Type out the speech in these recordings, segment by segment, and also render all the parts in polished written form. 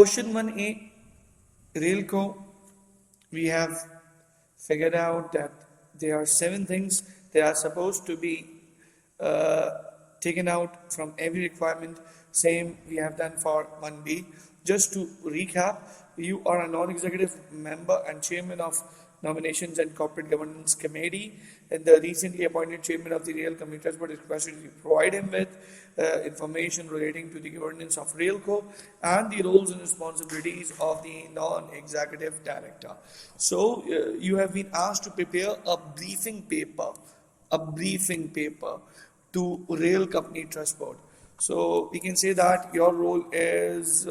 Question 1A, Railco, we have figured out that there are 7 things that are supposed to be taken out from every requirement. Same we have done for 1B. Just to recap, you are a non-executive member and chairman of Nominations and Corporate Governance Committee, and the recently appointed chairman of the Rail Community Transport is requested to provide him with information relating to the governance of Railco and the roles and responsibilities of the non-executive director. So you have been asked to prepare a briefing paper to Rail Company Transport. So we can say that your role is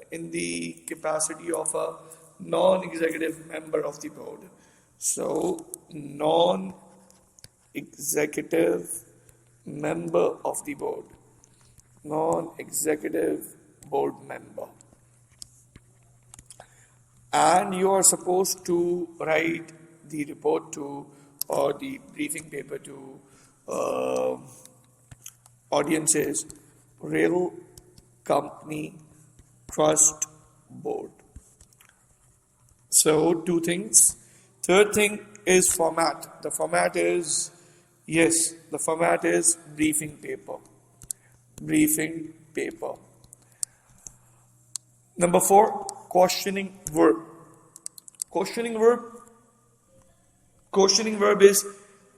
in the capacity of a non-executive member of the board. So non-executive member of the board, non-executive board member, and you are supposed to write the report to or the briefing paper to audiences, Rail Company Trust Board. So 2 things. Third thing is format. The format is briefing paper. Briefing paper. Number 4, questioning verb. Questioning verb is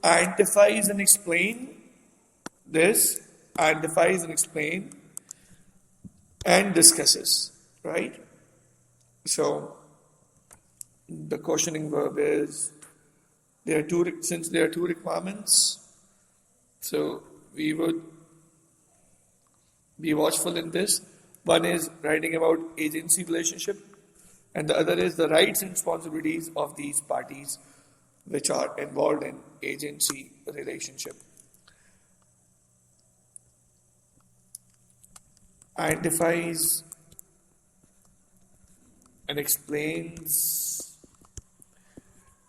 identifies and explain this, identifies and explain and discusses, right? So the questioning verb is, since there are 2 requirements, so we would be watchful in this. One is writing about agency relationship, and the other is the rights and responsibilities of these parties which are involved in agency relationship. Identifies and explains,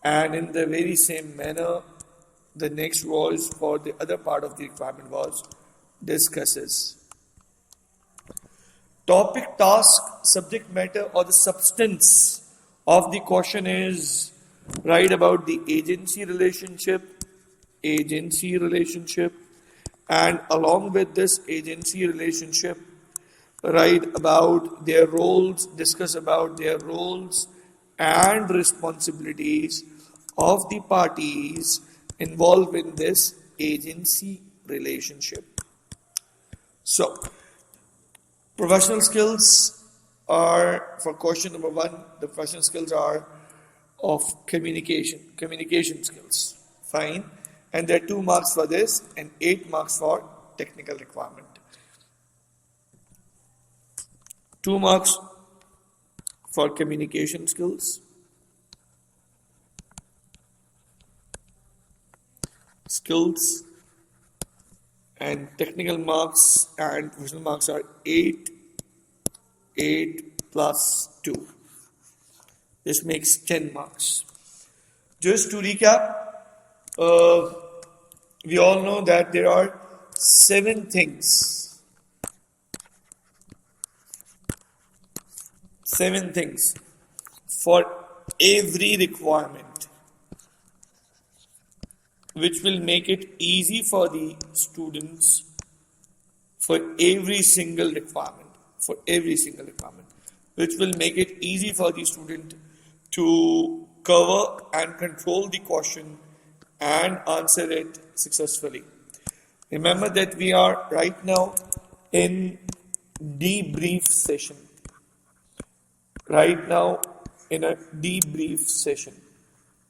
and in the very same manner, the next was for the other part of the requirement was discusses. Topic, task, subject matter, or the substance of the question is write about the agency relationship, and along with this agency relationship, write about their roles, discuss about their roles and responsibilities of the parties involved in this agency relationship. So, professional skills are, for question number 1, the professional skills are of communication skills. Fine. And there are 2 marks for this and 8 marks for technical requirement. 2 marks for communication skills, and technical marks and professional marks are 8 plus 2. This makes 10 marks. Just to recap, we all know that there are 7 things. 7 things for every requirement, which will make it easy for the students for every single requirement, which will make it easy for the student to cover and control the question and answer it successfully. Remember that we are right now in debrief session.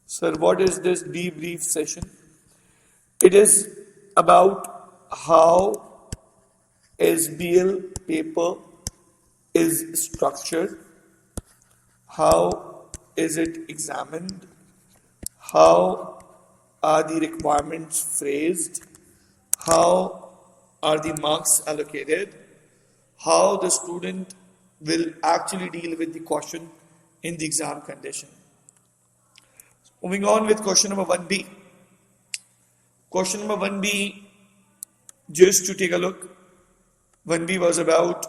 Sir, what is this debrief session? It is about how SBL paper is structured, how is it examined, how are the requirements phrased, how are the marks allocated, how the student will actually deal with the question in the exam condition. Moving on with question number 1B. Question number 1B, just to take a look, 1B was about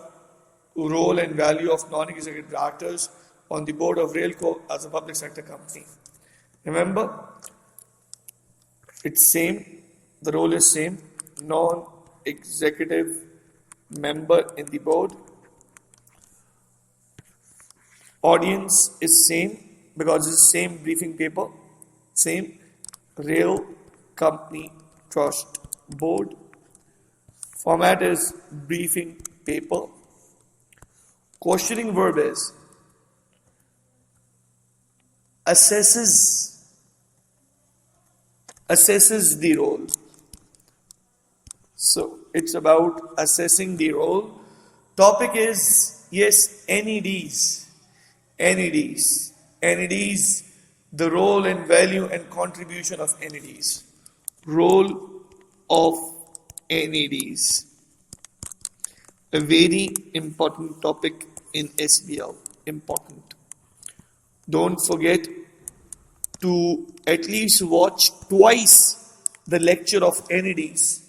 role and value of non-executive directors on the board of Railco as a public sector company. Remember, it's same, the role is same, non-executive member in the board. Audience is same because it's the same briefing paper, same Rail Company Trust Board. Format is briefing paper. Questioning verb is assesses the role. So it's about assessing the role. Topic is, yes, NEDs, the role and value and contribution of NEDs. Role of NEDs. A very important topic in SBL. Important. Don't forget to at least watch twice the lecture of NEDs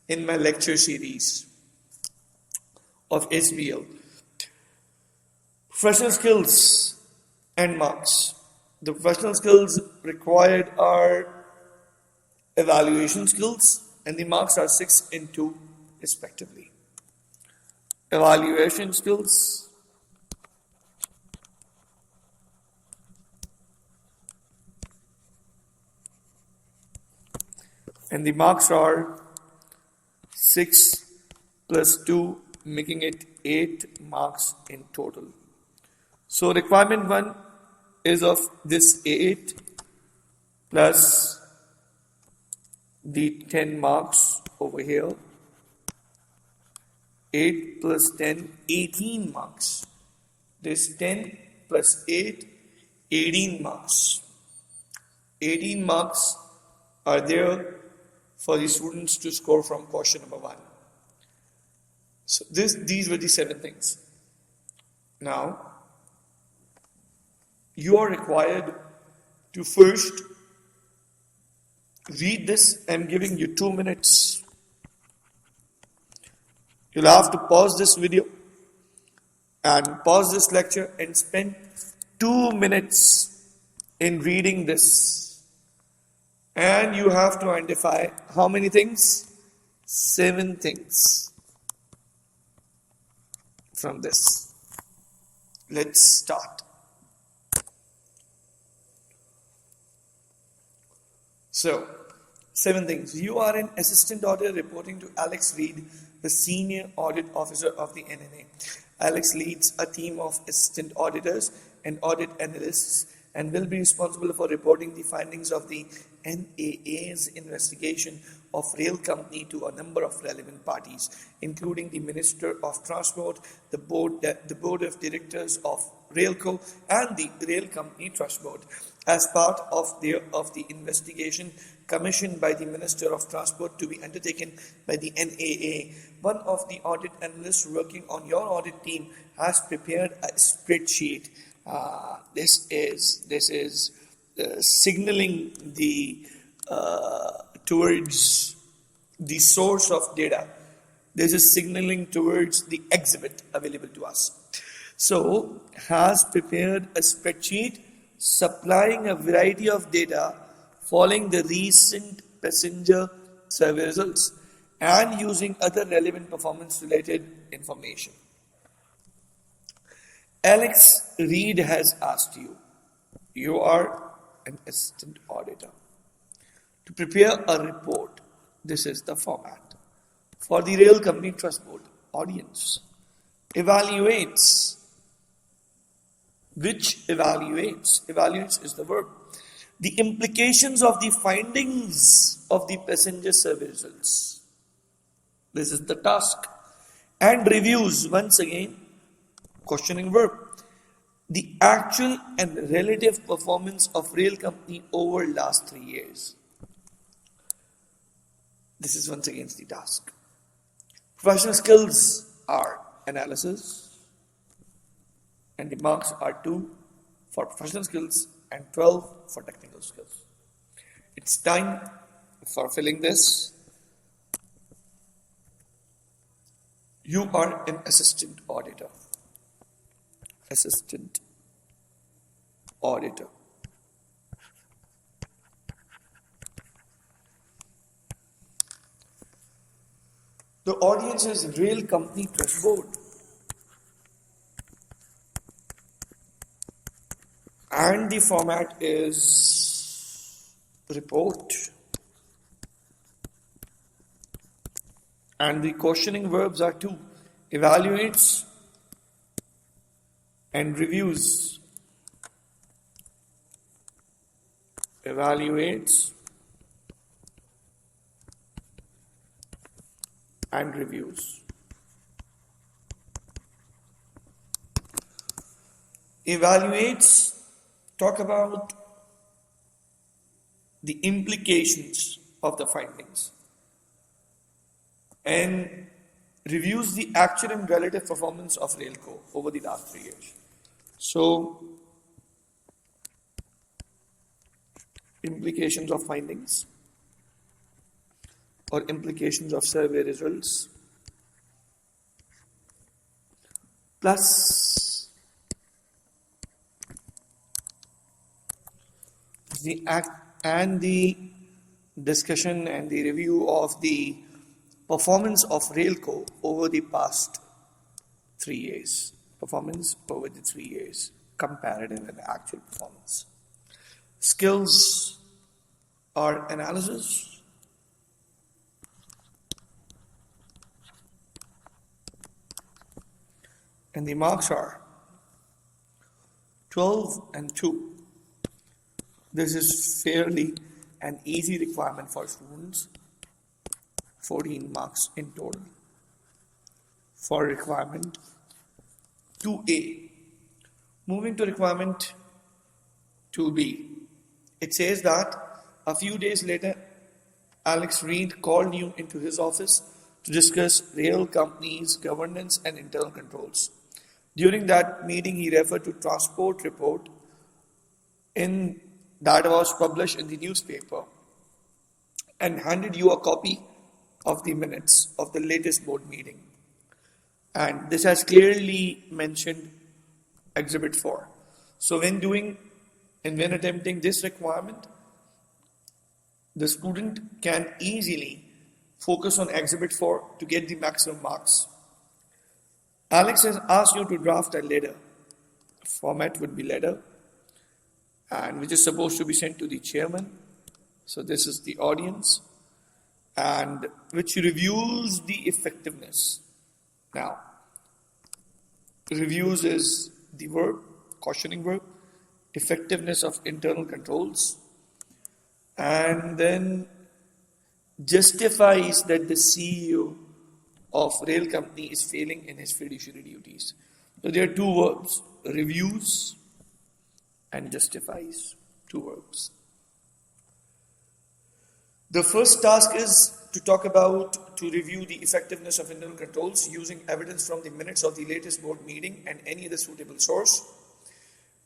in my lecture series of SBL. Professional skills and marks. The professional skills required are evaluation skills, and the marks are 6 and 2 respectively. Evaluation skills, and the marks are 6 plus 2, making it 8 marks in total. So requirement 1 is of this 8 plus the 10 marks over here. 8 plus 10, 18 marks. This 10 plus 8, 18 marks. 18 marks are there for the students to score from question number 1. So these were the 7 things. Now, you are required to first read this. I'm giving you 2 minutes. You'll have to pause this video and pause this lecture and spend 2 minutes in reading this. And you have to identify how many things? 7 things from this. Let's start. So, 7 things. You are an assistant auditor reporting to Alex Reed, the senior audit officer of the NNA. Alex leads a team of assistant auditors and audit analysts and will be responsible for reporting the findings of the NAA's investigation of rail company to a number of relevant parties, including the Minister of Transport, the board of directors of Railco, and the Rail Company Trust Board. As part of the investigation commissioned by the Minister of Transport to be undertaken by the NAA, one of the audit analysts working on your audit team has prepared a spreadsheet. This is signaling the towards the source of data. This is signaling towards the exhibit available to us. So, has prepared a spreadsheet supplying a variety of data following the recent passenger survey results and using other relevant performance related information. Alex Reed has asked you, you are an assistant auditor, to prepare a report. This is the format for the Rail Company Trust Board. Audience evaluates. Which evaluates? Evaluates is the verb. The implications of the findings of the passenger survey results. This is the task. And reviews, once again, questioning verb. The actual and relative performance of rail company over last 3 years. This is once again the task. Professional skills are analysis, and the marks are 2 for professional skills and 12 for technical skills. It's time for filling this. You are an assistant auditor. assistant auditor. The audience is Rail Company Trust Board. And the format is report. And the questioning verbs are two: evaluates and reviews. Evaluates and reviews. Evaluates talk about the implications of the findings, and reviews the actual and relative performance of Railco over the last 3 years. So, implications of findings or implications of survey results plus the act and the discussion and the review of the performance of Railco over the past 3 years. Performance over the 3 years, comparative and actual performance. Skills are analysis, and the marks are 12 and 2. This is fairly an easy requirement for students. 14 marks in total for requirement 2A. Moving to requirement 2B. It says that a few days later, Alex Reed called you into his office to discuss rail companies' governance and internal controls. During that meeting, he referred to transport report that was published in the newspaper and handed you a copy of the minutes of the latest board meeting. And this has clearly mentioned Exhibit 4. So when attempting this requirement, the student can easily focus on Exhibit 4 to get the maximum marks. Alex has asked you to draft a letter. Format would be letter, and which is supposed to be sent to the chairman. So this is the audience, and which reviews the effectiveness. Now, reviews is the verb, cautioning verb, effectiveness of internal controls, and then justifies that the CEO of rail company is failing in his fiduciary duties. So there are two verbs, reviews and justifies, two verbs. The first task is to review the effectiveness of internal controls using evidence from the minutes of the latest board meeting and any other suitable source,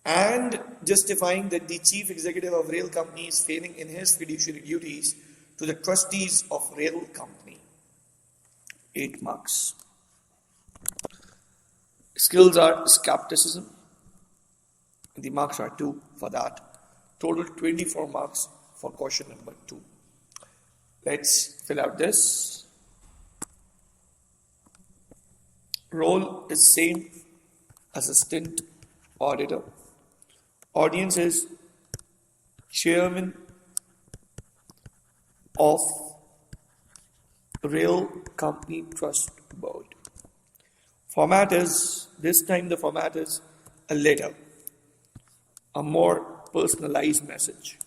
and justifying that the chief executive of rail company is failing in his fiduciary duties to the trustees of rail company. 8 marks. Skills are skepticism. The marks are 2 for that. Total 24 marks for question number 2. Let's fill out this. Role is same, assistant auditor. Audience is chairman of Rail Company Trust Board. Format is, this time the format is a letter, a more personalized message.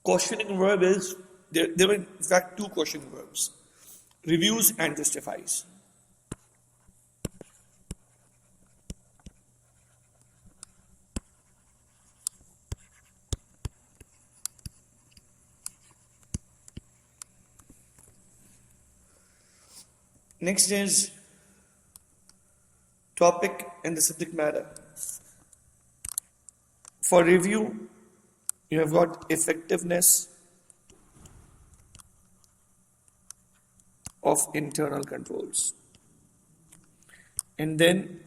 Questioning verb is, there were in fact 2 questioning verbs, reviews and justifies. Next is topic and the subject matter. For review, you have got effectiveness of internal controls. And then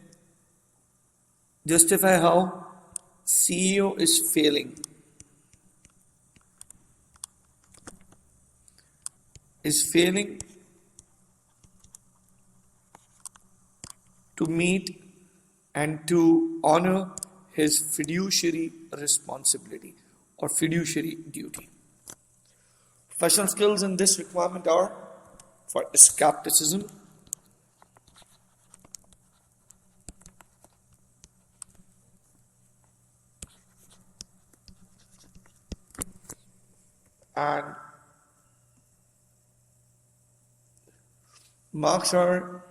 justify how CEO is failing. To meet and to honor his fiduciary responsibility or fiduciary duty. Professional skills in this requirement are for skepticism, and marks are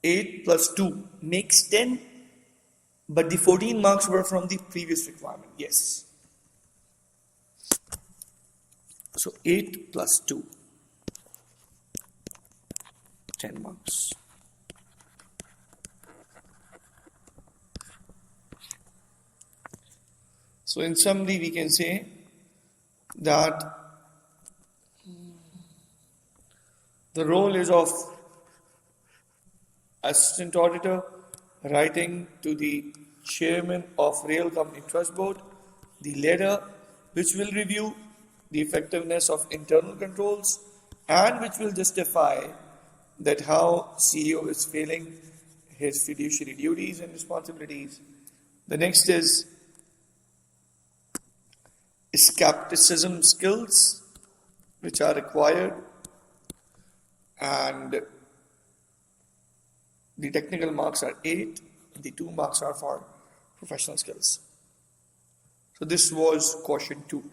8 plus 2 makes 10, but the 14 marks were from the previous requirement. Yes. So 8 plus 2, 10 marks. So in summary, we can say that the role is of assistant auditor writing to the chairman of Rail Company Trust Board the letter which will review the effectiveness of internal controls and which will justify that how CEO is failing his fiduciary duties and responsibilities. The next is skepticism skills which are required, and the technical marks are 8, the 2 marks are for professional skills. So this was question 2.